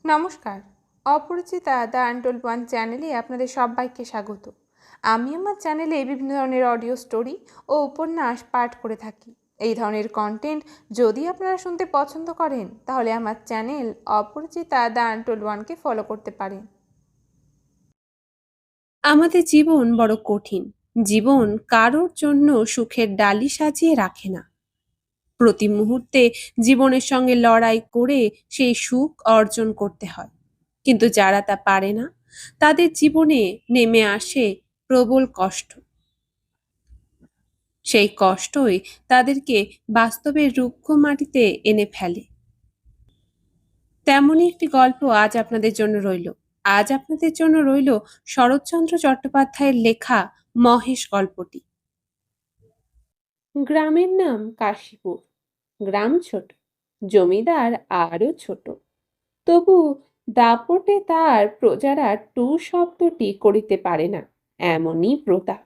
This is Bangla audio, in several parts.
নমস্কার। অপরিচিতা দ্য আনটোল্ড ওয়ান চ্যানেলে আপনাদের সবাইকে স্বাগত। আমি আমার চ্যানেলে বিভিন্ন ধরনের অডিও স্টোরি ও উপন্যাস পাঠ করে থাকি। এই ধরনের কন্টেন্ট যদি আপনারা শুনতে পছন্দ করেন তাহলে আমার চ্যানেল অপরিচিতা দ্য আনটোল্ড ওয়ানকে ফলো করতে পারেন। আমাদের জীবন বড় কঠিন। জীবন কারোর জন্য সুখের ডালি সাজিয়ে রাখে না। প্রতি মুহূর্তে জীবনের সঙ্গে লড়াই করে সেই সুখ অর্জন করতে হয়। কিন্তু যারা তা পারে না, তাদের জীবনে নেমে আসে প্রবল কষ্ট। সেই কষ্টই তাদেরকে বাস্তবের রুক্ষ মাটিতে এনে ফেলে। তেমনই একটি গল্প আজ আপনাদের জন্য রইল। আজ আপনাদের জন্য রইল শরৎচন্দ্র চট্টোপাধ্যায়ের লেখা মহেশ গল্পটি। গ্রামের নাম কাশীপুর। গ্রাম ছোট, জমিদার আরো ছোট। তবু দাপটে তার প্রজারা টু শব্দটি করিতে পারে না, এমনই প্রতাপ।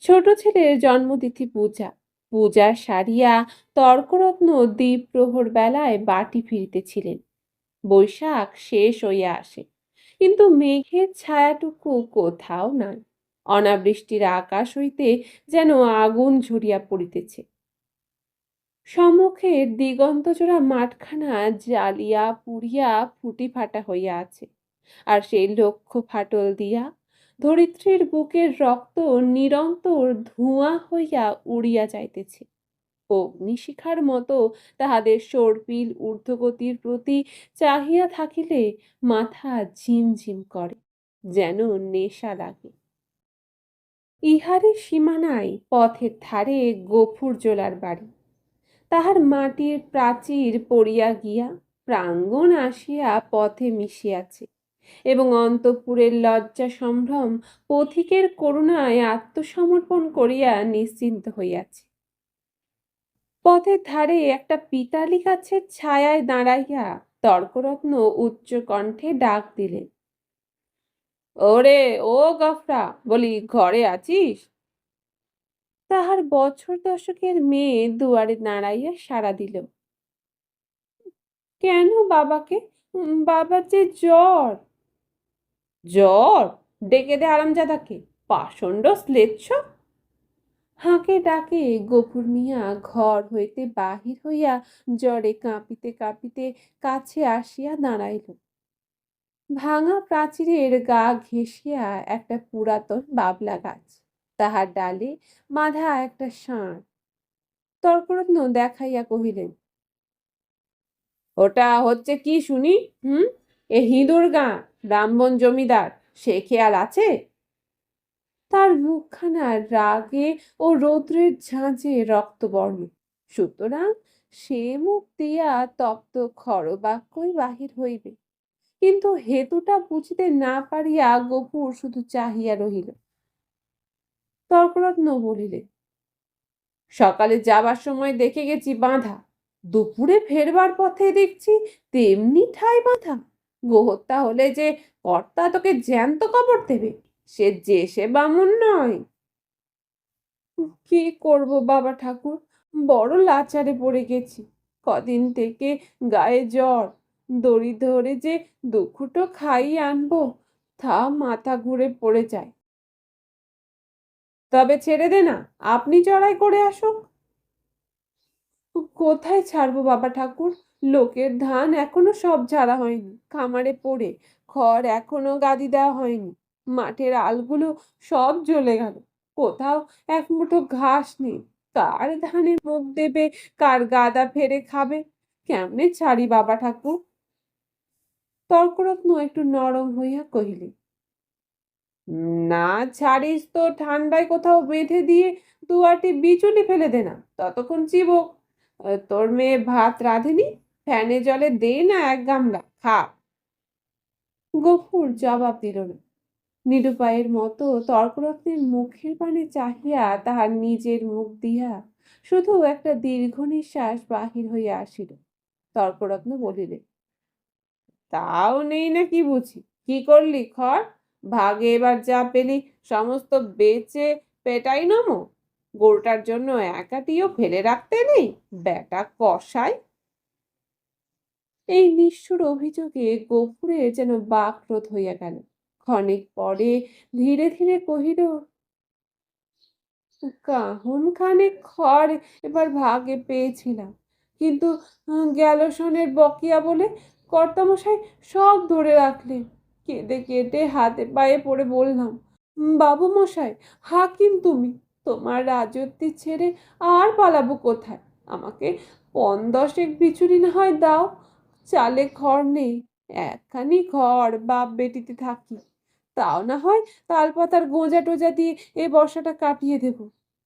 ছোট ছেলের জন্মতিথি পূজা। পূজা সারিয়া তর্করত্ন দ্বীপ প্রহর বেলায় বাটি ফিরিতেছিলেন। বৈশাখ শেষ হইয়া আসে, কিন্তু মেঘের ছায়াটুকু কোথাও নাই। অনাবৃষ্টির আকাশ হইতে যেন আগুন ঝরিয়া পড়িতেছে। সম্মুখের দিগন্তজোড়া মাঠখানা জ্বালিয়া পুড়িয়া ফুটি ফাটা হইয়া আছে, আর সেই লক্ষ্য ফাটল দিয়া ধরিত্রীর বুকের রক্ত নিরন্তর ধোঁয়া হইয়া উড়িয়া যাইতেছে। অগ্নিশিখার মতো তাহাদের সর্পিল ঊর্ধ্বগতির প্রতি চাহিয়া থাকিলে মাথা ঝিমঝিম করে, যেন নেশা লাগে। ইহারই সীমানায় পথের ধারে গফুর জোলার বাড়ি। তাহার মাটির প্রাচীর পড়িয়া গিয়া প্রাঙ্গণ আসিয়া পথে মিশিয়াছে, এবং অন্তঃপুরের লজ্জা সম্ভ্রম পথিকের করুণায় আত্মসমর্পণ করিয়া নিশ্চিন্ত হইয়াছে। পথের ধারে একটা পিতালি গাছের ছায়ায় দাঁড়াইয়া তর্করত্ন উচ্চ কণ্ঠে ডাক দিলেন, ওরে ও গফরা, বলি ঘরে আছিস? তাহার বছর দশকের মেয়ে দুয়ারে দাঁড়াইয়া সাড়া দিল, কেন বাবাকে? বাবার যে জ্বর। জ্বর? ডেকে দে আরামজাদাকে, পাষণ্ড শ্লেচ্ছ। হাঁকে ডাকে গফুর মিয়া ঘর হইতে বাহির হইয়া জ্বরে কাঁপিতে কাঁপিতে কাছে আসিয়া দাঁড়াইল। ভাঙা প্রাচীরের গা ঘেঁষিয়া একটা পুরাতন বাবলা গাছ, তাহার ডালে বাঁধা একটা ষাঁড়। তর্করত্ন দেখাইয়া কহিলেন, ওটা হচ্ছে কি শুনি? এ হিঁদুর গাঁ, ব্রাহ্মণ জমিদার, সে খেয়াল আছে? তার মুখখানা রাগে ও রৌদ্রের ঝাঁঝে রক্তবর্ণ, সুতরাং সে মুখ দিয়া তপ্ত খরবাক্যই বাহির হইবে। কিন্তু হেতুটা বুঝিতে না পারিয়া গফুর শুধু চাহিয়া রহিল। তর্করত্ন বলিলেন, সকালে যাবার সময় দেখে গেছি বাঁধা, দুপুরে ফেরবার পথে দেখছি তেমনি ঠাই বাঁধা। গোহত্যা হলে যে কর্তা তোকে জ্যান্ত কবর দেবে, সে বামুন নয়। কি করব বাবা ঠাকুর, বড় লাচারে পড়ে গেছি। কদিন থেকে গায়ে জ্বর, দড়ি ধরে যে দুখুটো খাই আনবো তা মাথা ঘুরে পড়ে যায়। তবে ছেড়ে দে না, আপনি চড়াই করে আসুক। কোথায় ছাড়বো বাবা ঠাকুর? লোকের ধান এখনো সব ঝাড়া হয়নি, খামারে পড়ে খড় এখনো গাদি দেওয়া হয়নি। মাঠের আলগুলো সব জ্বলে গেল, কোথাও এক মুঠো ঘাস নেই। কার ধানের মুখ দেবে, কার গাদা ফেরে খাবে? কেমনে ছাড়ি বাবা ঠাকুর? তর্করত্ন একটু নরম হইয়া কহিলেন, না ছাড়িস তো ঠান্ডায় কোথাও বেঁধে দিয়ে দুয়াটি বিচুলি ফেলে দে না, ততক্ষণ চিবোক। তোর মেয়ে ভাত রাঁধেনি? ফ্যানে জলে দে না এক গামলা, খা। গফুর জবাব দিল না। নিরুপায়ের মতো তর্করত্নের মুখের পানে চাহিয়া তাহার নিজের মুখ দিয়া শুধু একটা দীর্ঘ নিঃশ্বাস বাহির হইয়া আসিল। তর্করত্ন বলিলেন, তাও নেই না কি বুঝি? কি করলি খড়? ভাগে এবার যা পেলি সমস্ত বেচে পেটাই নমো। গরুটার জন্য একাটিও ফেলে রাখতে নেই, বেটা কসাই। এই নিষ্ঠুর অভিযোগে গফুরের যেন বাকরোধ হইয়া গেল। ক্ষণিক পরে ধীরে ধীরে কহিল, কাহন খানেক খড় এবার ভাগে পেয়েছিলাম, কিন্তু গ্যালসনের বকেয়া বলে কর্তামশাই সব ধরে রাখলেন। কেঁদে কেটে হাতে পায়ে পড়ে বললাম, বাবু মশাই, হাকিম তুমি, তোমার রাজত্বি ছেড়ে আর পালাবো কোথায়? আমাকে 10 বিচুরি না হয় দাও। চালে খড় নেই, একখানি ঘর বাপ বেটিতে থাকি, তাও না হয় তালপাতার গোঁজা টোজা দিয়ে এ বর্ষাটা কাটিয়ে দেব,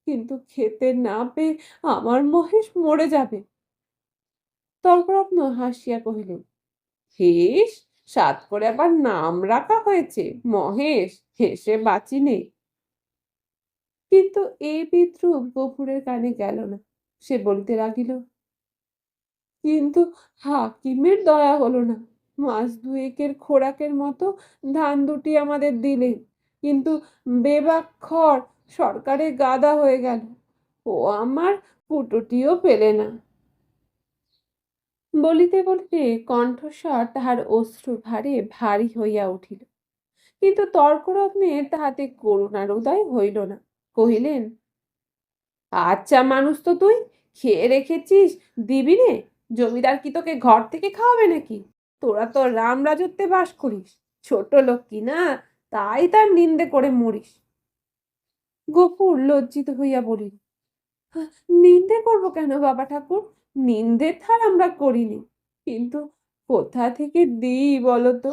কিন্তু খেতে না পেয়ে আমার মহেশ মরে যাবে। তর্করত্ন হাসিয়া কহিলেন, হেস, সাত করে আবার নাম রাখা হয়েছে মহেশ, হেসে বাঁচি নেই। কিন্তু এই বিদ্রূপ গফুরের কানে গেল না। সে বলিতে লাগিল, কিন্তু হাকিমের দয়া হলো না। মাস দুয়েকের খোরাকের মতো ধান দুটি আমাদের দিলেন, কিন্তু বেবাক খড় সরকারে গাদা হয়ে গেল। ও আমার ফুটোটিও পেলে না। বলিতে বলিতে কণ্ঠস্বর তাহার অশ্রু ভারে ভারী হইয়া উঠিল, কিন্তু তর্করত্নের তাহাতে করুণার উদয় হইল না। কহিলেন, আচ্ছা মানুষ তো তুই, খেয়ে রেখেছিস, দিবি নে? জমিদার কি তোকে ঘর থেকে খাওয়াবে নাকি? তোরা তো রাম রাজত্বে বাস করিস, ছোট লোক কি না, তাই তার নিন্দে করে মরিস। গফুর লজ্জিত হইয়া বলিল, নিন্দে করব কেন বাবা ঠাকুর? নিন্দে ধার আমরা করিনি, কিন্তু কোথা থেকে দিই বলতো?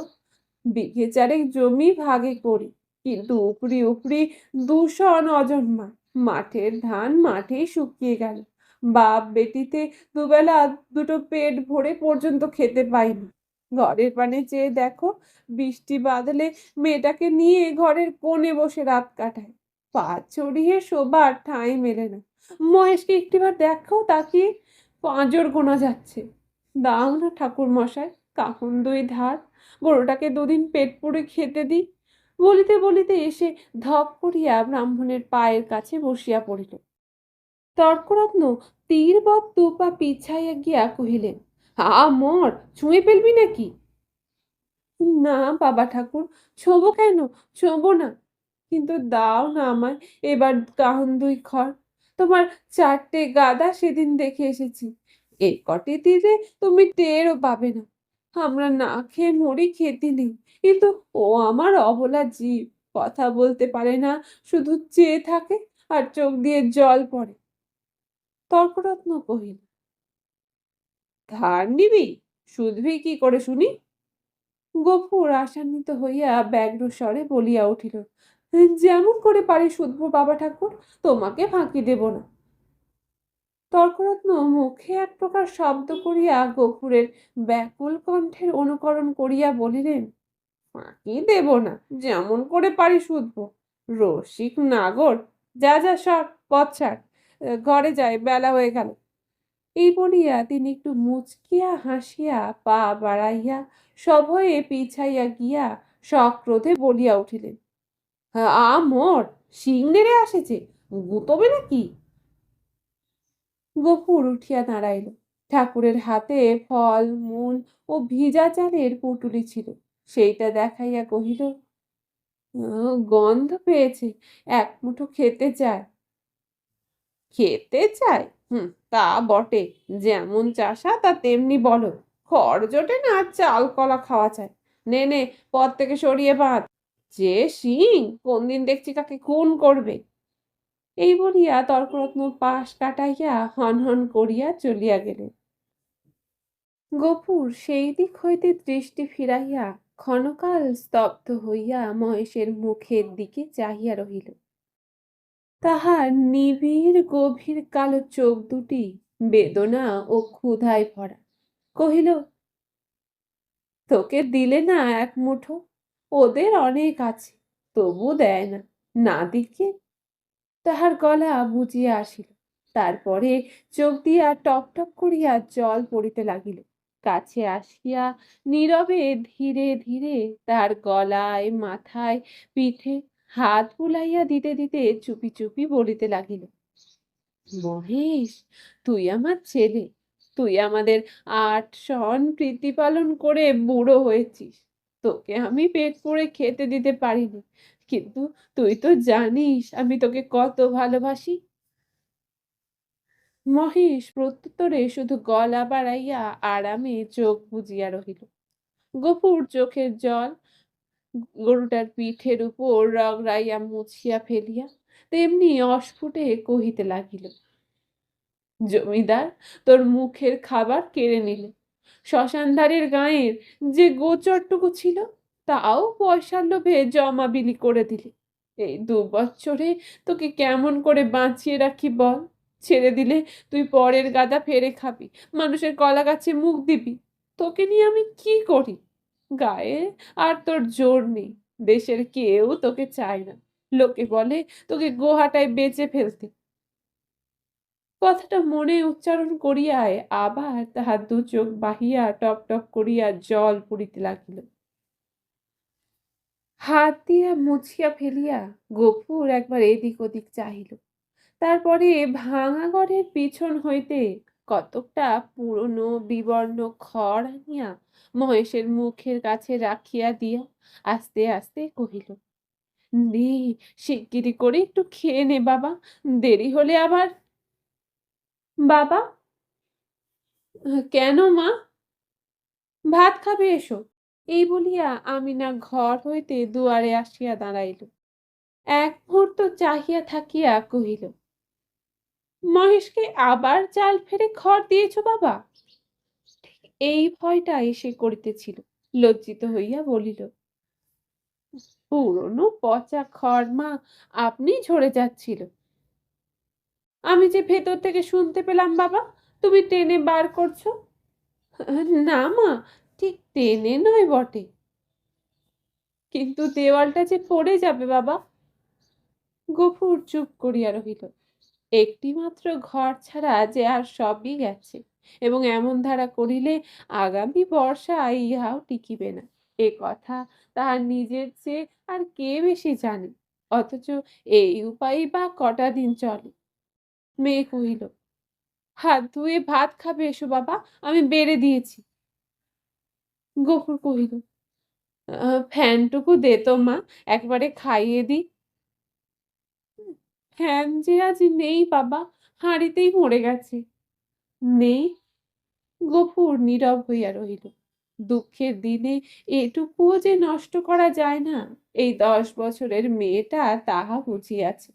বিঘে চারেক জমি ভাগে করি, কিন্তু উপরি উপরি 200 অজন্মা। মাঠের ধান মাঠেই শুকিয়ে গেল। বাপ বেটিতে দুবেলা দুটো পেট ভরে পর্যন্ত খেতে পাইনি। ঘরের পানে চেয়ে দেখো, বৃষ্টি বাদলে মেয়েটাকে নিয়ে ঘরের কোণে বসে রাত কাটায়। পা ছড়িয়ে শোবার ঠাঁই মেলে না। মহেশকে একটিবার দেখো তাকিয়ে, পাঁজর গোনা যাচ্ছে। দাও না ঠাকুর মশাই, কাহন 2 ধার, গরুটাকে 2 দিন পেট পুড়ে খেতে দিই। বলিতে বলিতে এসে ধপ করিয়া ব্রাহ্মণের পায়ের কাছে বসিয়া পড়িল। তর্করত্ন তীরবৎ 2 পা পিছাইয়া গিয়া কহিলেন, হা মর, ছুঁয়ে ফেলবি নাকি? না বাবা ঠাকুর, ছোবো কেন, ছোবো না, কিন্তু দাও না আমায় এবার কাহন 2 খড়। তোমার 4টে গাদা সেদিন দেখে এসেছি, এ কটি দিলে তুমি টেরও পাবে না। আমরা না খেয়ে মরি, খেতে নেই, কিন্তু ও আমার অবলা জীব, কথা বলতে পারে না, শুধু চেয়ে থাকে আর চোখ দিয়ে জল পড়ে। তর্করত্ন কহিল, ধার নিবি, শুধবি কি করে শুনি? গফুর আশান্বিত হইয়া ব্যগ্র স্বরে বলিয়া উঠিল, যেমন করে পারি শুধবো বাবা ঠাকুর, তোমাকে ফাঁকি দেব না। তর্করত্ন মুখে এক প্রকার শব্দ করিয়া গফুরের ব্যাকুল কণ্ঠের অনুকরণ করিয়া বলিলেন, ফাঁকি দেব না, যেমন করে পারি শুধবো। রসিক নাগর, যা যা সর, পথ ছাড়, ঘরে যায়, বেলা হয়ে গেল। এই বলিয়া তিনি একটু মুচকিয়া হাসিয়া পা বাড়াইয়া সভয়ে পিছাইয়া গিয়া সক্রোধে বলিয়া উঠিলেন, মোর শিং নেড়ে আসেছে, গুতবে নাকি? গফুর উঠিয়া দাঁড়াইল। ঠাকুরের হাতে ফল মূল ও ভিজা চালের পুটুলি ছিল, সেইটা দেখাইয়া কহিল, গন্ধ পেয়েছে, এক মুঠো খেতে চায়। খেতে চায়? তা বটে, যেমন চাষা তা তেমনি বলো, খড় জোটে না আর চাল কলা খাওয়া চায়। নে নে, পথ থেকে সরিয়ে বাঁধ, যে শিং কোন দিন দেখছি কাকে খুন করবে। এই বলিয়া তর্করত্ন পাশ কাটাইয়া হন হন করিয়া চলিয়া গেলেন। গফুর সেই দিক হইতে দৃষ্টি ফিরাইয়া ক্ষণকাল স্তব্ধ হইয়া মহেশের মুখের দিকে চাহিয়া রহিল। তাহার নিবিড় গভীর কালো চোখ দুটি বেদনা ও ক্ষুধায় ভরা। কহিল, তোকে দিলে না এক মুঠো, ওদের অনেক আছে, তবু দেয় না, না দিকে। তাহার গলা বুঝিয়া আসিল, তারপরে চোখ দিয়া টপ টপ করিয়া জল পড়িতে লাগিল। কাছে আসিয়া নীরবে ধীরে ধীরে তার গলায়, মাথায়, পিঠে হাত বুলাইয়া দিতে দিতে চুপি চুপি বলিতে লাগিল, মহেশ, তুই আমার ছেলে, তুই আমাদের ৮ সন প্রীতিপালন করে বুড়ো হয়েছিস। তোকে আমি পেট পুড়ে খেতে দিতে পারিনি। কিন্তু তুই তো জানিস আমি তোকে কত ভালোবাসি। মহেশ প্রত্যুত্তরে শুধু গলা বাড়াইয়া আরামে চোখ বুজিয়া রহিল। গফুর চোখের জল গরুটার পিঠের উপর রগড়াইয়া মুছিয়া ফেলিয়া তেমনি অস্ফুটে কহিতে লাগিল, জমিদার তোর মুখের খাবার কেড়ে নিলে। শ্মশানধারের গাঁয়ের যে গোচরটুকু ছিল তাও পয়সার লোভে জমা বিলি করে দিলি। এই ২ বছরে তোকে কেমন করে বাঁচিয়ে রাখি বল? ছেড়ে দিলে তুই পরের গাদা ফেরে খাবি, মানুষের কলা গাছে মুখ দিবি। তোকে নিয়ে আমি কি করি? গায়ে আর তোর জোর নেই। দেশের কেউ তোকে চায় না। লোকে বলে তোকে গোহাটায় বেচে ফেলতে। কথাটা মনে উচ্চারণ করিয়াই আবার তাহার ২ চোখ বাহিয়া টপ টপ করিয়া জল পড়িতে লাগিল। হাত দিয়া মুছিয়া ফেলিয়া গফুর একবার এদিক ওদিক চাহিল। তারপরে ভাঙা ঘরের পিছন হইতে কতকটা পুরনো বিবর্ণ খড় আনিয়া মহেশের মুখের কাছে রাখিয়া দিয়া আস্তে আস্তে কহিল, নে, শিগগিরি করে একটু খেয়ে নে বাবা, দেরি হলে আবার। বাবা? কেন মা? ভাত খাবে, এসো। এই বলিয়া আমিনা ঘর হইতে দুয়ারে আসিয়া দাঁড়াইল। এক মুহূর্ত চাহিয়া থাকিয়া কহিল, মহেশকে আবার চাল ফেরে খড় দিয়েছ বাবা? এই ভয়টা এসে করিতেছিল। লজ্জিত হইয়া বলিল, পুরনো পচা খড় মা, আপনি ঝরে যাচ্ছিল। আমি যে ভেতর থেকে শুনতে পেলাম বাবা, তুমি টেনে বার করছো। না মা, ঠিক টেনে নয় বটে, কিন্তু দেওয়ালটা যে পড়ে যাবে বাবা। গফুর চুপ করিয়া রহিল। একটি মাত্র ঘর ছাড়া যে আর সবই গেছে, এবং এমন ধারা করিলে আগামী বর্ষায় ইহাও টিকিবে না, এ কথা তাহার নিজের চেয়ে আর কে বেশি জানে। অথচ এই উপায়ই বা কটা দিন চলে। মেয়ে কহিল, হাত ধুয়ে ভাত খাবে, এসো বাবা, আমি বেড়ে দিয়েছি। গফুর কহিল, ফ্যানটুকু দে তো মা, একবারে খাইয়ে দি। ফ্যান যে আজ নেই বাবা, হাঁড়িতেই মরে গেছে। নেই? গফুর নীরব হইয়া রহিল। দুঃখের দিনে এটুকুও যে নষ্ট করা যায় না, এই ১০ বছরের মেয়েটা তাহা বুঝিয়াছে।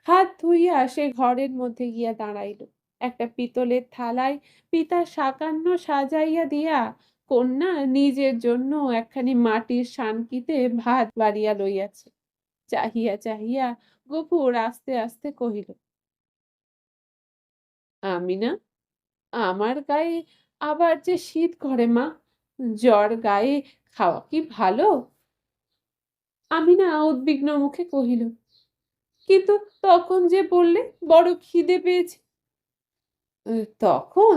হাত ধুইয়া সে ঘরের মধ্যে গিয়া দাঁড়াইল। একটা পিতলের থালায় পিতার সাকান্ন সাজাইয়া দিয়া কন্যা নিজের জন্য একখানি মাটির সানকিতে ভাত বাড়িয়া লইয়াছে। চাহিয়া চাহিয়া গফুর আস্তে আস্তে কহিল, আমিনা, আমার গায়ে আবার যে শীত করে মা, জ্বর গায়ে খাওয়া কি ভালো? আমিনা উদ্বিগ্ন মুখে কহিল, কিন্তু তখন যে বললে বড় খিদে পেয়েছে। তখন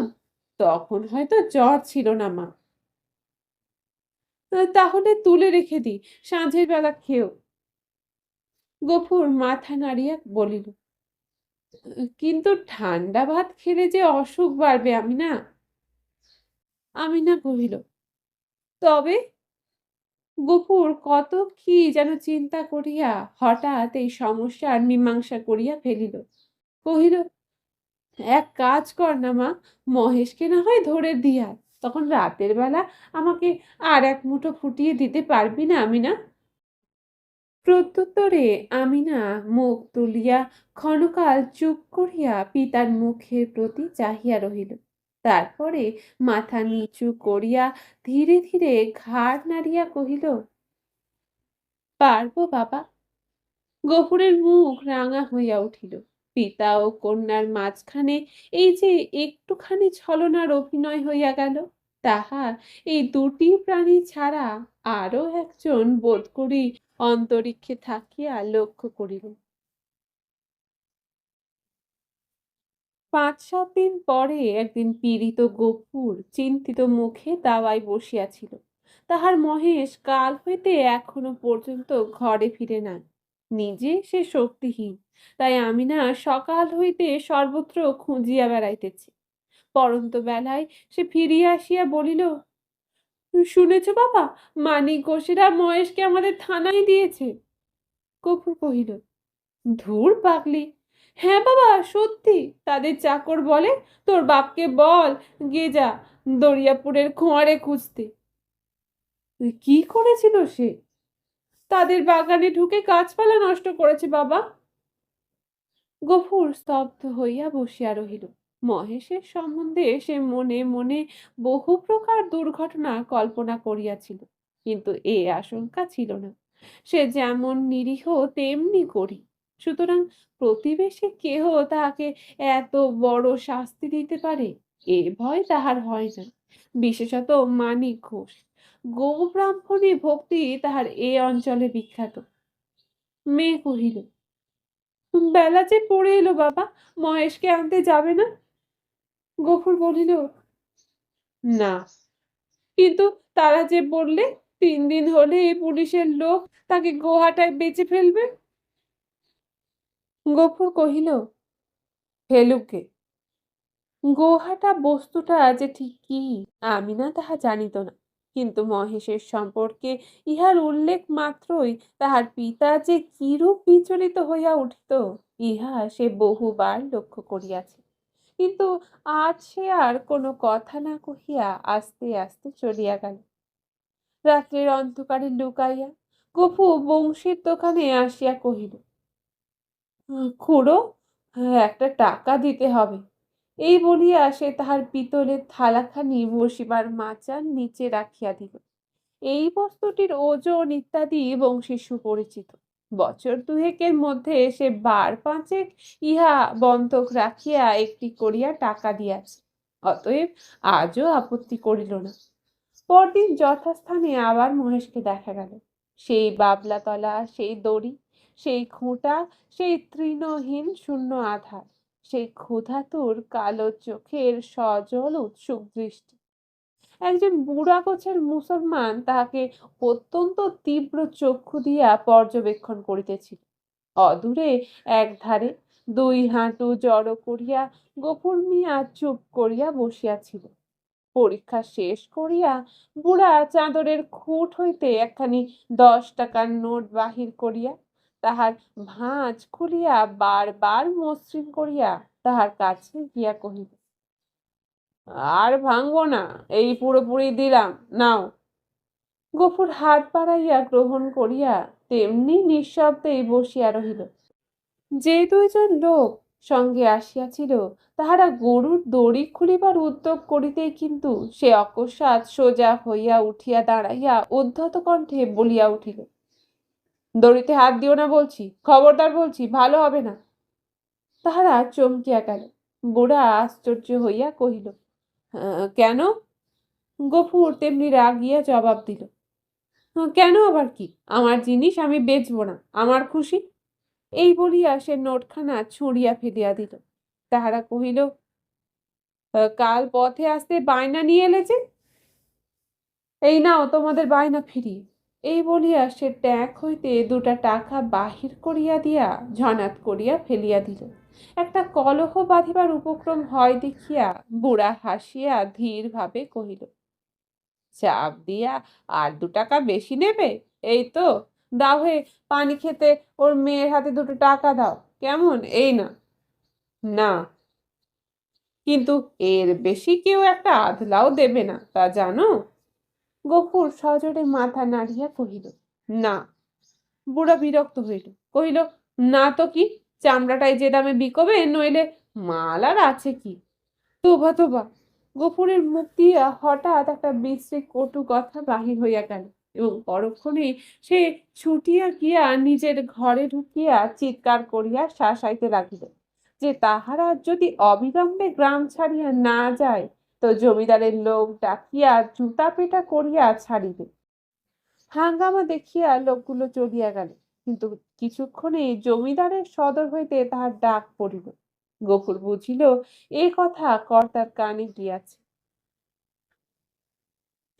তখন হয়তো জ্বর ছিল না মা। তাহলে তুলে রেখে দিই, সাঁঝের বেলা খেও। গফুর মাথা নাড়িয়া বলিল, কিন্তু ঠান্ডা ভাত খেলে যে অসুখ বাড়বে আমিনা। আমিনা কহিল, তবে? গফুর কত কি যেন চিন্তা করিয়া হঠাৎ এই সমস্যার মীমাংসা করিয়া ফেলিল। কহিল, এক কাজ কর না মা, মহেশকে না হয় ধরে দিয়া, তখন রাতের বেলা আমাকে আর এক মুঠো ফুটিয়ে দিতে পারবি না আমিনা? প্রত্যুত্তরে আমিনা মুখ তুলিয়া ক্ষণকাল চুপ করিয়া পিতার মুখের প্রতি চাহিয়া রহিল। তারপরে মাথা নিচু করিয়া ধীরে ধীরে ঘাড় নাড়িয়া কহিল, পারবো বাবা। গফুরের মুখ রাঙা হইয়া উঠিল। পিতা ও কন্যার মাঝখানে এই যে একটুখানি ছলনার অভিনয় হইয়া গেল, তাহা এই দুটি প্রাণী ছাড়া আরো একজন বোধ করি অন্তরিক্ষে থাকিয়া লক্ষ্য করিল। ৫-৭ দিন পরে একদিন পীড়িত গফুর চিন্তিত মুখে দাওয়ায় বসিয়াছিল। তাহার মহেশ কাল হইতে এখনো পর্যন্ত ঘরে ফিরে নাই। নিজে সে শক্তিহীন, তাই আমিনা সকাল হইতে সর্বত্র খুঁজিয়া বেড়াইতেছে। পড়ন্ত বেলায় সে ফিরিয়া আসিয়া বলিল, শুনেছ বাবা, মানিক ঘোষেরা মহেশকে আমাদের থানায় দিয়েছে। গফুর কহিল, ধুর পাগলি, হ্যাঁ বাবা সত্যি, তাদের চাকর বলে তোর বাপকে বল গে যা দরিয়াপুরের খোঁয়ারে খুঁজতে। কি করেছিল সে? তাদের বাগানে ঢুকে গাছপালা নষ্ট করেছে বাবা। গফুর স্তব্ধ হইয়া বসিয়া রহিল। মহেশের সম্বন্ধে সে মনে মনে বহু প্রকার দুর্ঘটনা কল্পনা করিয়াছিল, কিন্তু এ আশঙ্কা ছিল না সে যেমন নিরীহ তেমনি করি, সুতরাং প্রতিবেশী কেহ তাহাকে এত বড় শাস্তি দিতে পারে এ ভয় তাহার হয় না। বিশেষত মানিক ঘোষ, গো ব্রাহ্মণী ভক্তি তাহার এ অঞ্চলে বিখ্যাত। মেয়ে কহিল, বেলা যে পড়ে এলো বাবা, মহেশকে আনতে যাবে না? গফুর বলিল, না, কিন্তু তারা যে বললে 3 দিন হলে এই পুলিশের লোক তাকে গোহাটায় বেচে ফেলবে। গফুর কহিল, ফেলুকে, গোহাটা বস্তুটা যে ঠিক কি আমি না তাহা জানিত না, কিন্তু মহেশের সম্পর্কে ইহার উল্লেখ মাত্রই তাহার পিতা যে কিরূপ বিচলিত হইয়া উঠিত ইহা সে বহুবার লক্ষ্য করিয়াছে। কিন্তু আজ সে আর কোনো কথা না কহিয়া আস্তে আস্তে চলিয়া গেল। রাত্রের অন্ধকারে লুকাইয়া গফু বংশীর দোকানে আসিয়া কহিল, খুড়ো, একটা টাকা দিতে হবে। এই বলিয়া সে তাহার পিতলের থালাখানি বসিবার মাচার নিচে রাখিয়া দিল। এই বস্তুটির ওজন ইত্যাদি বংশীর সুপরিচিত। বছর দুয়েকের মধ্যে সে বার পাঁচেক ইহা বন্ধক রাখিয়া একটি করিয়া টাকা দিয়াছে, অতএব আজও আপত্তি করিল না। পরদিন যথাস্থানে আবার মহেশকে দেখা গেল। সেই বাবলাতলা, সেই দড়ি, সেই খুঁটা, সেই তৃণহীন শূন্য আধার, সেই ক্ষুধাতুর কালো চোখের সজল উৎসুক দৃষ্টি। একজন বুড়া গোছের মুসলমান তাহাকে অত্যন্ত তীব্র চক্ষু দিয়া পর্যবেক্ষণ করিতেছিল। অদূরে একধারে 2 হাঁটু জড়ো করিয়া গফুর মিয়া চুপ করিয়া বসিয়াছিল। পরীক্ষা শেষ করিয়া বুড়া চাদরের খুঁট হইতে একখানি 10 টাকার নোট বাহির করিয়া তাহার ভাঁজ খুলিয়া বারবার মসৃণ করিয়া তাহার কাছে গিয়া কহিল, আর ভাঙবো না, এই পুরোপুরি দিলাম, নাও। গফুর হাত বাড়াইয়া গ্রহণ করিয়া তেমনি নিঃশব্দেই বসিয়া রহিল। যে 2জন লোক সঙ্গে আসিয়াছিল তাহারা গরুর দড়ি খুলিবার উদ্যোগ করিতেই কিন্তু সে অকস্মাৎ সোজা হইয়া উঠিয়া দাঁড়াইয়া উদ্ধত কণ্ঠে বলিয়া উঠিল, দড়িতে হাত দিও না বলছি, খবরদার বলছি, ভালো হবে না। তাহারা চমকিয়া গেল। বুড়া আশ্চর্য হইয়া কহিল, কেন? গফুর তেমনি রাগিয়া জবাব দিল, কেন আবার কি? আমার জিনিস আমি বেচবো না, আমার খুশি। এই বলিয়া সে নোটখানা ছুঁড়িয়া ফেলিয়া দিল। তাহারা কহিল, কাল পথে আসতে বায়না নিয়ে এলে যে, এই নাও তোমাদের বায়না ফিরিয়ে। এই বলিয়া সে ট্যাঁক হইতে 2টা টাকা বাহির করিয়া দিয়া ঝনাত করিয়া ফেলিয়া দিল। একটা কলহ বাঁধিবার উপক্রম হয় দেখিয়া বুড়া হাসিয়া ধীর ভাবে কহিল, চাপ দিয়া আর 2 টাকা বেশি নেবে? এই তো দাও, হে পানি খেতে ওর মেয়ের হাতে 2টো টাকা দাও, কেমন? এই না। না, কিন্তু এর বেশি কেউ একটা আধলাও দেবে না, তা জানো? গফুর সজোরে মাথা নাড়িয়া কহিল, না। বুড়া বিরক্ত হইল, কহিল, না তো কি, চামড়াটাই যে দামে বিকবে, নইলে মাল আর আছে কি? তোবা তোবা! গফুরের মুখ দিয়া হঠাৎ একটা বিশ্রী কটু কথা বাহির হইয়া গেল এবং পরক্ষণেই সে ছুটিয়া গিয়া নিজের ঘরে ঢুকিয়া চিৎকার করিয়া শাসাইতে লাগিল যে তাহারা যদি অবিলম্বে গ্রাম ছাড়িয়া না যায় তো জমিদারের লোক ডাকিয়া জুতা পেটা করিয়া ছাড়িবে। হাঙ্গামা দেখিয়া লোকগুলো চলিয়া গেল, কিন্তু কিছুক্ষণেই জমিদারের সদর হইতে তাহার ডাক পড়িল। গফুর বুঝিল এ কথা কর্তার কানে গিয়াছে।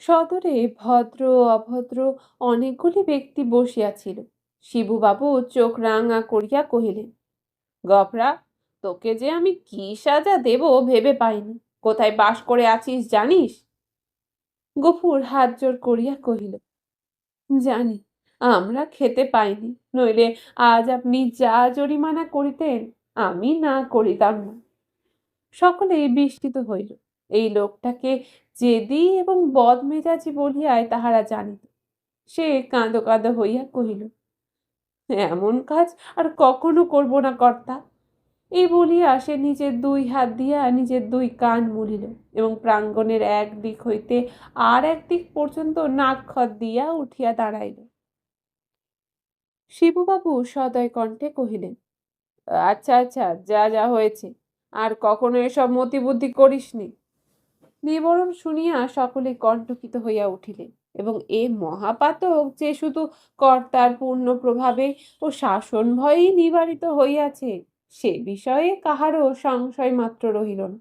সদরে ভদ্র অভদ্র অনেকগুলি ব্যক্তি বসিয়াছিল। শিবুবাবু চোখ রাঙা করিয়া কহিলেন, গফরা, তোকে যে আমি কি সাজা দেব ভেবে পাইনি। কোথায় বাস করে আছিস জানিস? গফুর হাত জোর করিয়া কহিল, জানি, আমরা খেতে পাইনি, নইলে আজ আপনি যা জরিমানা করিতেন আমি না করিতাম না। সকলেই বিস্মিত হইল। এই লোকটাকে জেদি এবং বদমেজাজি বলিয়াই তাহারা জানিত। সে কাঁদো কাঁদো হইয়া কহিল, এমন কাজ আর কখনো করব না কর্তা। এই বলিয়া সে নিজের দুই হাত দিয়া নিজের দুই কান মুড়িল এবং প্রাঙ্গণের এক দিক হইতে আর এক দিক পর্যন্ত নাক খত দিয়া উঠিয়া দাঁড়াইল। শিবুবাবু সদয় কণ্ঠে কহিলেন, আচ্ছা আচ্ছা, যা যা হয়েছে, আর কখনো এসব মতিবুদ্ধি করিসনি। বিবরণ শুনিয়া সকলে কণ্টকিত হইয়া উঠিলেন এবং এ মহাপাতক যে শুধু কর্তার পূর্ণ প্রভাবে ও শাসন ভয়েই নিবারিত হইয়াছে সে বিষয়ে কাহারও সংশয় মাত্র রহিল না।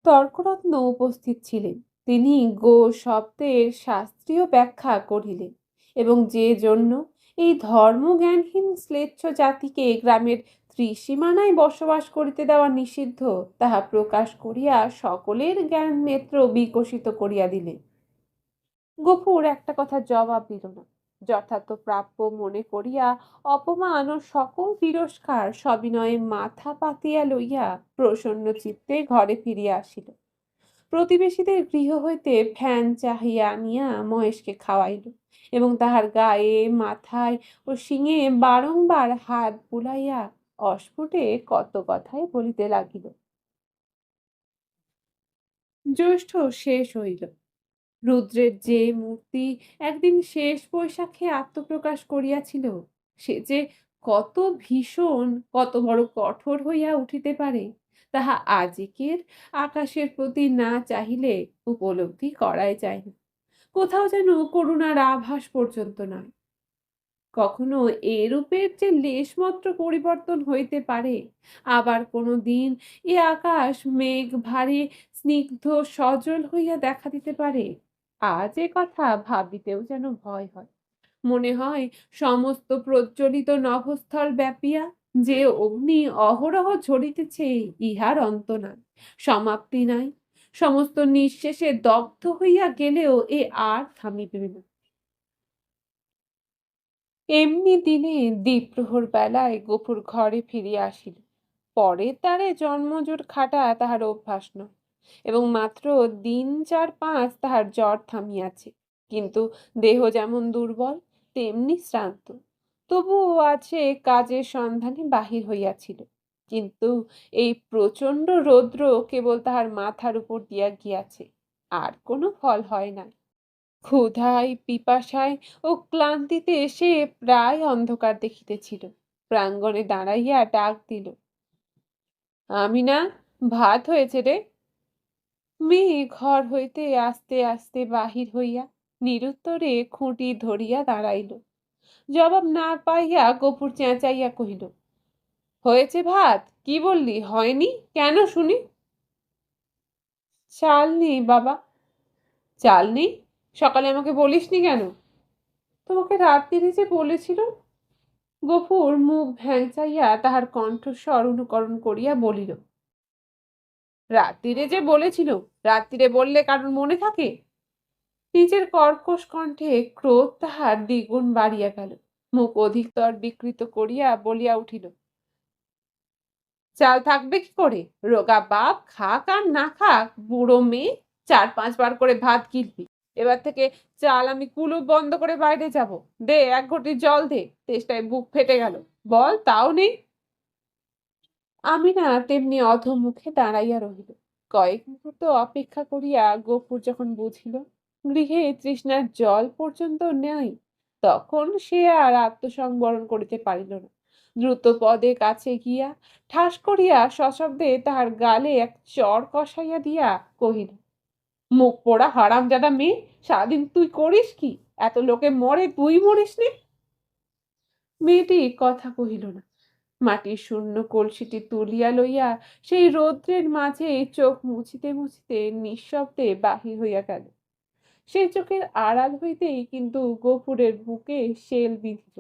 তর্করত্ন উপস্থিত ছিলেন। তিনি গো শব্দের শাস্ত্রীয় ব্যাখ্যা করিলেন এবং যে জন্য এই ধর্মজ্ঞানহীন শ্লেচ্ছ জাতিকে গ্রামের ত্রিসীমানায় বসবাস করিতে দেওয়া নিষিদ্ধ তাহা প্রকাশ করিয়া সকলের জ্ঞান নেত্র বিকশিত করিয়া দিলেন। গফুর একটা কথা জবাব দিল না। যথার্থ প্রাপ্য মনে করিয়া অপমান ও সকল তিরস্কার সবিনয়ে মাথা পাতিয়া লইয়া প্রসন্ন চিত্তে ঘরে ফিরিয়া আসিল। প্রতিবেশীদের গৃহ হইতে ফ্যান চাহিয়া আনিয়া মহেশকে খাওয়াইল এবং তাহার গায়ে, মাথায় ও শিঙে বারংবার হাত বুলাইয়া অস্ফুটে কত কথাই বলিতে লাগিল। জ্যৈষ্ঠ শেষ হইল। রুদ্রের যে মূর্তি একদিন শেষ বৈশাখে আত্মপ্রকাশ করিয়াছিল সে যে কত ভীষণ, কত বড় কঠোর হইয়া উঠিতে পারে তাহা আজিকের আকাশের প্রতি না চাহিলে উপলব্ধি করাই যায় না। কোথাও যেন করুণার আভাস পর্যন্ত নয়। কখনো এরূপের যে লেশমাত্র পরিবর্তন হইতে পারে, আবার কোনো দিন এ আকাশ মেঘ ভারী স্নিগ্ধ সজল হইয়া দেখা দিতে পারে, আজ এ কথা ভাবিতেও যেন ভয় হয়। মনে হয় সমস্ত প্রজ্বলিত নভস্থল ব্যাপিয়া যে অগ্নি অহরহ ঝরিতেছে ইহার অন্ত নাই, সমাপ্তি নাই। সমস্ত নিঃশেষে দগ্ধ হইয়া গেলেও এ আর থামিবে না। এমনি দিনে দ্বিপ্রহর বেলায় গফুর ঘরে ফিরিয়া আসিল। পরে তারে জন্মজোর খাটা তাহার অভ্যাস নয় এবং মাত্র দিন 4-5 তাহার জ্বর থামিয়াছে, কিন্তু দেহ যেমন দুর্বল তেমনি শ্রান্ত। তবুও আছে কাজের সন্ধানে বাহির হইয়াছিল, কিন্তু এই প্রচণ্ড রৌদ্র কেবল তাহার মাথার উপর দিয়া গিয়াছে, আর কোনো ফল হয় না। ক্ষুধায়, পিপাসায় ও ক্লান্তিতে এসে প্রায় অন্ধকার দেখিতেছিল। প্রাঙ্গণে দাঁড়াইয়া ডাক দিল, আমিনা, ভাত হয়েছে রে। মেয়ে ঘর হইতে আস্তে আস্তে বাহির হইয়া নিরুত্তরে খুঁটি ধরিয়া দাঁড়াইল। জবাব না পাইয়া গফুর চেঁচাইয়া কহিল, হয়েছে ভাত? কি বললি হয়নি কেন শুনি? চাল নেই বাবা। চাল নেই? সকালে আমাকে বলিসনি কেন? তোমাকে রাত্রিরে যে বলেছিল। গফুর মুখ ভ্যাংচাইয়া তাহার কণ্ঠস্বর অনুকরণ করিয়া বলিল, রাত্রিরে যে বলেছিল, রাত্রিরে বললে কারণ মনে থাকে? নিজের কর্কশ কণ্ঠে ক্রোধ তাহার দ্বিগুণ বাড়িয়া গেল। মুখ অধিকতর বিকৃত করিয়া বলিয়া উঠিল, চাল থাকবে কি করে? রোগা বাপ খাক আর না খাক, বুড়ো মেয়ে 4-5 বার করে ভাত গিলবি। এবার থেকে চাল আমি কুলুপ বন্ধ করে বাইরে যাব। দে 1 ঘটি জল দে, তেষ্টায় বুক ফেটে গেল। বল, তাও নেই। আমিনা তেমনি অধোমুখে দাঁড়াইয়া রহিল। কয়েক মুহূর্ত অপেক্ষা করিয়া গফুর যখন বুঝিল গৃহে তৃষ্ণার জল পর্যন্ত নাই, তখন সে আর আত্মসংবরণ করিতে পারিল না। দ্রুত পদে কাছে গিয়া ঠাস করিয়া সশব্দে তাহার গালে এক চড় কষাইয়া দিয়া কহিল, মুখ পোড়া হারামজাদা মেয়ে, সারাদিন তুই করিস কি? এত লোকে মরে, তুই মরিস নে? মেয়েটি কথা কহিল না। মাটির শূন্য কলসিটি তুলিয়া লইয়া সেই রৌদ্রের মাঝে চোখ মুছিতে মুছিতে নিঃশব্দে বাহির হইয়া গেল। সে চোখের আড়াল হইতেই কিন্তু গফুরের বুকে শেল বিঁধিল।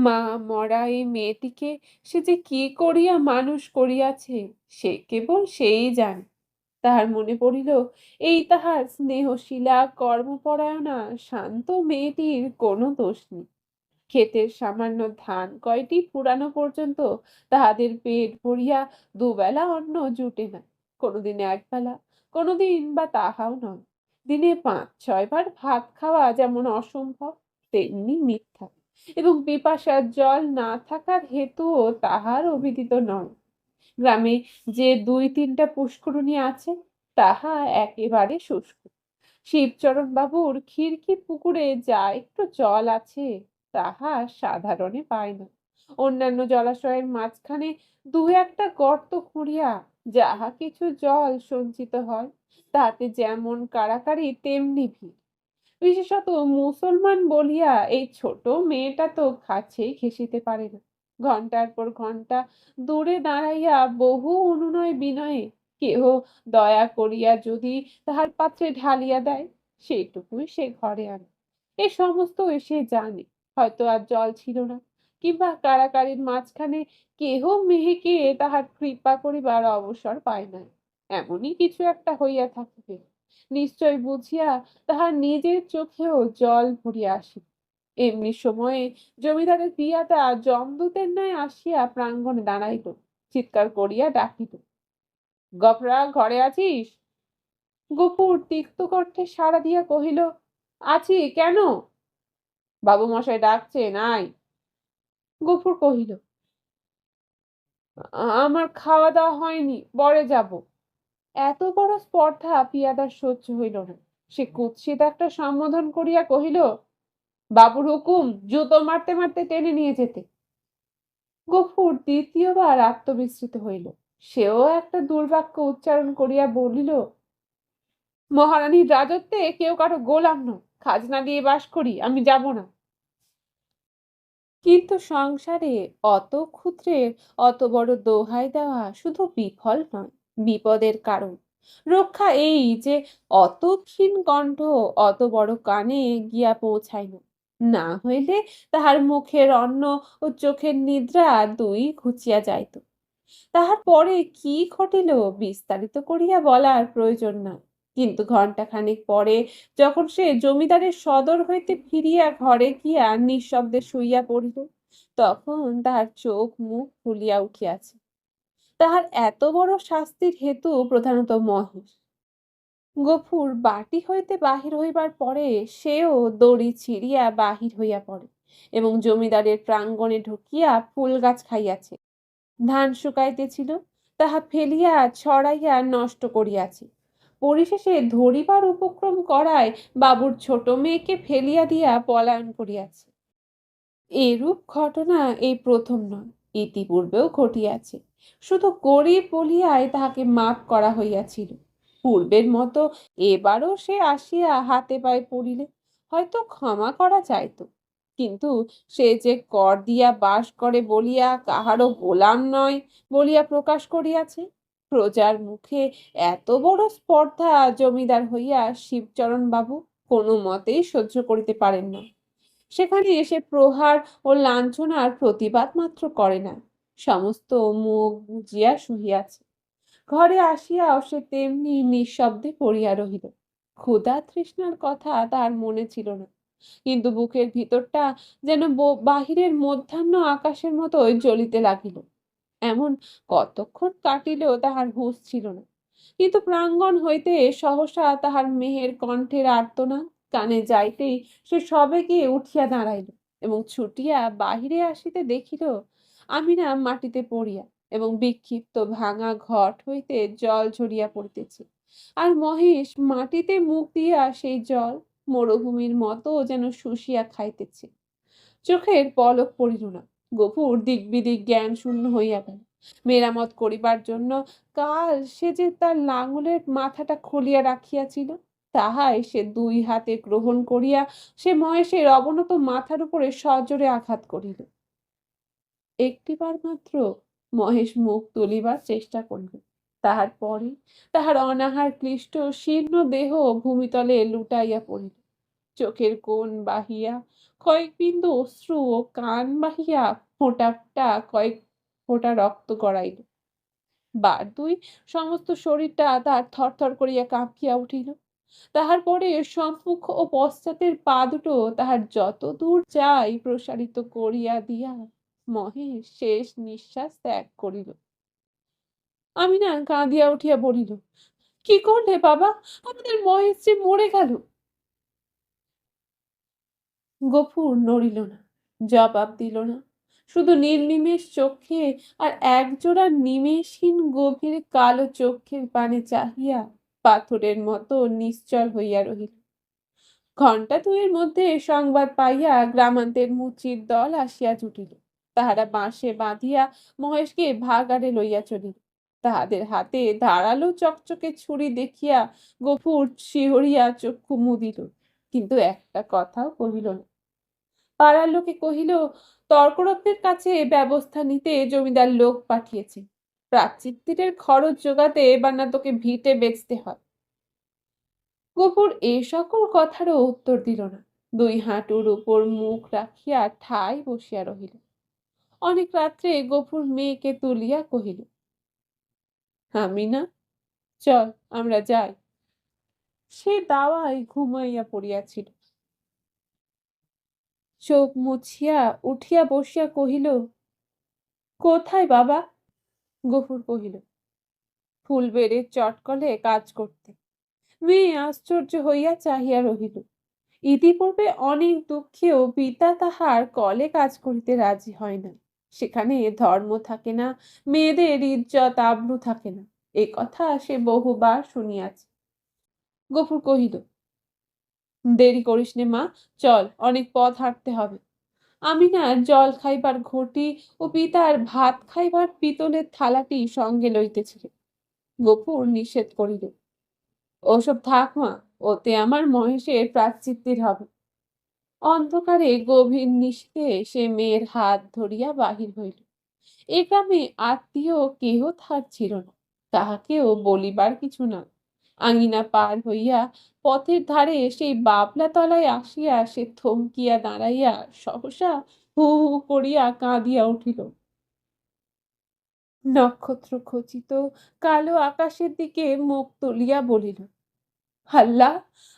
মা মরা এই মেয়েটিকে সে যে কি করিয়া মানুষ করিয়াছে সে কেবল সেই জানে। তাহার মনে পড়িল, এই তাহার স্নেহশীলা কর্মপরায়ণা শান্ত মেয়েটির কোনো দোষ নেই। ক্ষেতের সামান্য ধান কয়টি ফুরানো পর্যন্ত তাহাদের পেট ভরিয়া দুবেলা অন্ন জুটে না। কোনোদিন একবেলা, কোনোদিন বা তাহাও নয়। দিনে ৫-৬ বার ভাত খাওয়া যেমন অসম্ভব, তেমনি মিথ্যা, এবং পিপাসার জল না থাকার হেতুও তাহার অভিদিত নয়। গ্রামে যে ২-৩টা পুষ্করিণী আছে, তাহা একেবারে শুষ্ক। শিবচরণ বাবুর খিড়কি পুকুরে যা একটু জল আছে, তাহা সাধারণে পায় না। অন্যান্য জলাশয়ের মাঝখানে ২-১টা গর্ত খুঁড়িয়া যাহা কিছু জল সঞ্চিত হয়, তাতে যেমন কাড়াকাড়ি তেমনি ভিড়। বিশেষত মুসলমান বলিয়া এই ছোট মেয়েটা তো কাছেই ঘেঁষিতে পারে না। ঘন্টার পর ঘন্টা দূরে দাঁড়াইয়া বহু অনুনয় বিনয়ে কেহ দয়া করিয়া যদি তাহার পাত্রে ঢালিয়া দেয়, সেইটুকুই সে ঘরে আনে। এ সমস্ত সে জানে। হয়তো আর জল ছিল না, কিংবা কাড়াকাড়ির মাঝখানে কেহ মেহেকে তাহার কৃপা করিবার অবসর পায় নাই, এমনই কিছু একটা হইয়া থাকিবে। নিশ্চয় বুঝিয়া তাহার নিজের চোখেও জল ভরিয়া আসিল। এমনি সময়ে জমিদারের পিয়াটা যমদূতের ন্যায় আসিয়া প্রাঙ্গণে দাঁড়াইল, চিৎকার করিয়া ডাকিল, গফরা, ঘরে আছিস? গফুর তিক্ত কণ্ঠে সাড়া দিয়া কহিল, আছি, কেন? বাবু মশাই ডাকছেন, আয়। গফুর কহিল, আমার খাওয়া দাওয়া হয়নি, পরে যাব। এত বড় স্পর্ধা পিয়াদার সহ্য হইল না। সে কুৎসিত একটা সম্বোধন করিয়া কহিল, বাবুর হুকুম জুতো মারতে মারতে টেনে নিয়ে যেতে। গফুর দ্বিতীয়বার আত্মবিস্মৃত হইল। সেও একটা দুর্বাক্য উচ্চারণ করিয়া বলিল, মহারানীর রাজত্বে কেউ কারো গোলাম নয়, খাজনা দিয়ে বাস করি, আমি যাব না। কিন্তু সংসারে অত ক্ষুদ্রের অত বড় দোহাই দেওয়া শুধু বিফল নয়, বিপদের কারণ। রক্ষা এই যে অত ক্ষীণ কণ্ঠ অত বড় কানে গিয়া পৌঁছায় না, না হইলে তাহার মুখের অন্ন ও চোখের নিদ্রা দুই ঘুচিয়া যাইত। তাহার পরে কি ঘটিল বিস্তারিত করিয়া বলার প্রয়োজন নাই। কিন্তু ঘণ্টাখানেক পরে যখন সে জমিদারের সদর হইতে ফিরিয়া ঘরে গিয়া নিঃশব্দে শুইয়া পড়িল, তখন তাহার চোখ মুখ ফুলিয়া উঠিয়াছে। তাহার এত বড় শাস্তির হেতু প্রধানত মহেশ। গফুর বাটি হইতে বাহির হইবার পরে সেও দড়ি ছিঁড়িয়া বাহির হইয়া পড়ে এবং জমিদারের প্রাঙ্গণে ঢুকিয়া ফুল গাছ খাইয়াছে। ধান শুকাইতেছিল, তাহা ফেলিয়া ছড়াইয়া নষ্ট করিয়াছে। পরিশেষে ধরিবার উপক্রম করায় বাবুর ছোট মেয়েকে ফেলিয়া দিয়া পলায়ন করিয়াছে। এরূপ ঘটনা এই প্রথম নয়, ইতিপূর্বেও ঘটিয়াছে। শুধু গরিব বলিয়াই তাহাকে মাপ করা হইয়াছিল। পূর্বের মতো এবারও সে আসিয়া হাতে পায়ে পড়িলে হয়তো ক্ষমা করা যাইত। কিন্তু সে যে কর দিয়া বাস করে বলিয়া কাহারও গোলাম নয় বলিয়া প্রকাশ করিয়াছে, প্রজার মুখে এত বড় স্পর্ধা জমিদার হইয়া শিবচরণ বাবু কোনো মতেই সহ্য করিতে পারেন না। সেখানে এসে প্রহার ও লাঞ্ছনার প্রতিবাদ মাত্র করে না, সমস্ত মুখ বুজিয়া শুইয়াছে। ঘরে আসিয়াও সে তেমনি নিঃশব্দে পড়িয়া রহিল। ক্ষুধা তৃষ্ণার কথা তার মনে ছিল না, কিন্তু বুকের ভিতরটা যেন বাহিরের মধ্যাহ্ন আকাশের মতোই জ্বলিতে লাগিল। এমন কতক্ষণ কাটিলেও তাহার হুঁশ ছিল না। কিন্তু প্রাঙ্গণ হইতে সহসা তাহার মেহের কণ্ঠের আর্তনাদ কানে যাইতেই সে সবেগে উঠিয়া দাঁড়াইল এবং ছুটিয়া বাহিরে আসিতে দেখিল আমিনা মাটিতে পড়িয়া এবং বিক্ষিপ্ত ভাঙা ঘট হইতে জল ঝরিয়া পড়িতেছে, আর মহেশ মাটিতে মুখ দিয়া সেই জল মরুভূমির মতো যেন শুষিয়া খাইতেছে। চোখের পলক পড়িল না। গফুর দিক বিদিক জ্ঞান শূন্য হইয়া গেল। মেরামত করিবার জন্য কাল সে যে তার লাঙলের মাথাটা খুলিয়া রাখিয়াছিল, তাহাই সে ২ হাতে গ্রহণ করিয়া সে মহেশের অবনত মাথার উপরে সজোরে আঘাত করিল। একটিবার মাত্র মহেশ মুখ তুলিবার চেষ্টা করিল। তাহার পরে তাহার অনাহার ক্লিষ্ট শীর্ণ দেহ ভূমিতলে লুটাইয়া পড়িল। চোখের কোণ বাহিয়া কয়েক বিন্দু অশ্রু ও কান বাহিয়া ফোঁটা ফোঁটা কয়েক ফোঁটা রক্ত গড়াইল। বার দুই সমস্ত শরীরটা তার থরথর করিয়া কাঁপিয়া উঠিল। তাহার পরে সম্মুখ ও পশ্চাতের পা দুটো তাহার যত দূর যায় প্রসারিত করিয়া দিয়া মহেশ শেষ নিঃশ্বাস ত্যাগ করিল। আমি না কাঁদিয়া উঠিয়া বলিল, কি করলে বাবা? আমাদের মহেশ যে মরে গেল। গফুর নড়িল না, জবাব দিল না, শুধু নির্নিমেষ চোখে আর একজোড়া নিমেষহীন গভীর কালো চোখের পানে চাহিয়া পাথরের মতো নিশ্চল হইয়া রহিল। ঘণ্টা দুইয়ের মধ্যে সংবাদ পাইয়া গ্রামান্তের মুচির দল আসিয়া জুটিল। তাহারা বাঁশে বাঁধিয়া মহেশকে ভাগাড়ে লইয়া চলিল। তাহাদের হাতে ধারালো চকচকে ছুরি দেখিয়া গফুর শিহরিয়া চক্ষু মুদিল, কিন্তু একটা কথাও কহিল না। পাড়ার লোকে কহিল, তর্করত্নের কাছে ব্যবস্থা নিতে জমিদার লোক পাঠিয়েছে। প্রাচিত্তিরের খরচ জোগাতে এবার না তোকে ভিটে বেচতে হয়। গফুর এ সকল কথারও উত্তর দিল না। দুই হাঁটুর উপর মুখ রাখিয়া ঠায় বসিয়া রহিল। অনেক রাত্রে গফুর মেয়েকে তুলিয়া কহিল, আমি না, চল আমরা যাই। সে দাওয়ায় ঘুমাইয়া পড়িয়াছিল। চোখ মুছিয়া উঠিয়া বসিয়া কহিল, কোথায় বাবা? গফুর কহিল, ফুলবেড়ের চটকলে কাজ করতে। মেয়ে আশ্চর্য হইয়া চাহিয়া রহিল। ইতিপূর্বে অনেক দুঃখেও পিতা তাহার কলে কাজ করিতে রাজি হয় না। সেখানে ধর্ম থাকে না, মেয়েদের ইজ্জত আবরু থাকে না, এ কথা সে বহুবার শুনিয়াছে। গফুর কহিল, দেরি করিস নে মা, চল, অনেক পথ হাঁটতে হবে। আমি না জল খাইবার ঘটি ও পিতার ভাত খাইবার পিতলের থালাটি সঙ্গে লইতেছিল। গফুর নিষেধ করিল, ওসব থাক মা, ওতে আমার মহেশের প্রায়শ্চিত্তির হবে। অন্ধকারে গভীর নিশীথে সে মেয়ের হাত ধরিয়া বাহির হইল। এ গ্রামে আত্মীয় কেহ তাহার ছিল না, তাহাকেও বলিবার কিছু না। আঙিনা পার হইয়া পথের ধারে সেই বাবলা তলায় আসিয়া সে থমকিয়া দাঁড়াইয়া সহসা হু হু করিয়া কাঁদিয়া উঠিল। নক্ষত্র খচিত কালো আকাশের দিকে মুখ তুলিয়া বলিল, আল্লাহ,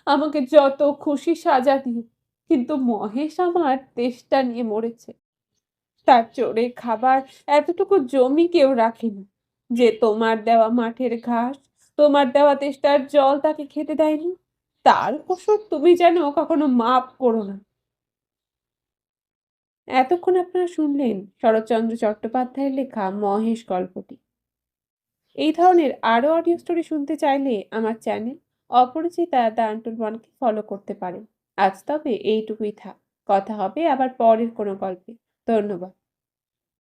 আমাকে যত খুশি সাজা দিও, কিন্তু মহেশ আমার তেষ্টা নিয়ে মরেছে। তার চড়ে খাবার এতটুকু জমি কেউ রাখেনি। যে তোমার দেওয়া মাঠের ঘাস, তোমার দেওয়া তেষ্টার জল তাকে খেতে দেয়নি, তার কসুর তুমি যেন কখনো মাপ করো না। এতক্ষণ আপনারা শুনলেন শরৎচন্দ্র চট্টোপাধ্যায়ের লেখা মহেশ গল্পটি। এই ধরনের আরো অডিও স্টোরি শুনতে চাইলে আমার চ্যানেল অপরিচিতা দ্য আন্টুল ওয়ানকে ফলো করতে পারেন। আজ তবে এইটুকুই থাক, কথা হবে আবার পরের কোনো গল্পে। ধন্যবাদ।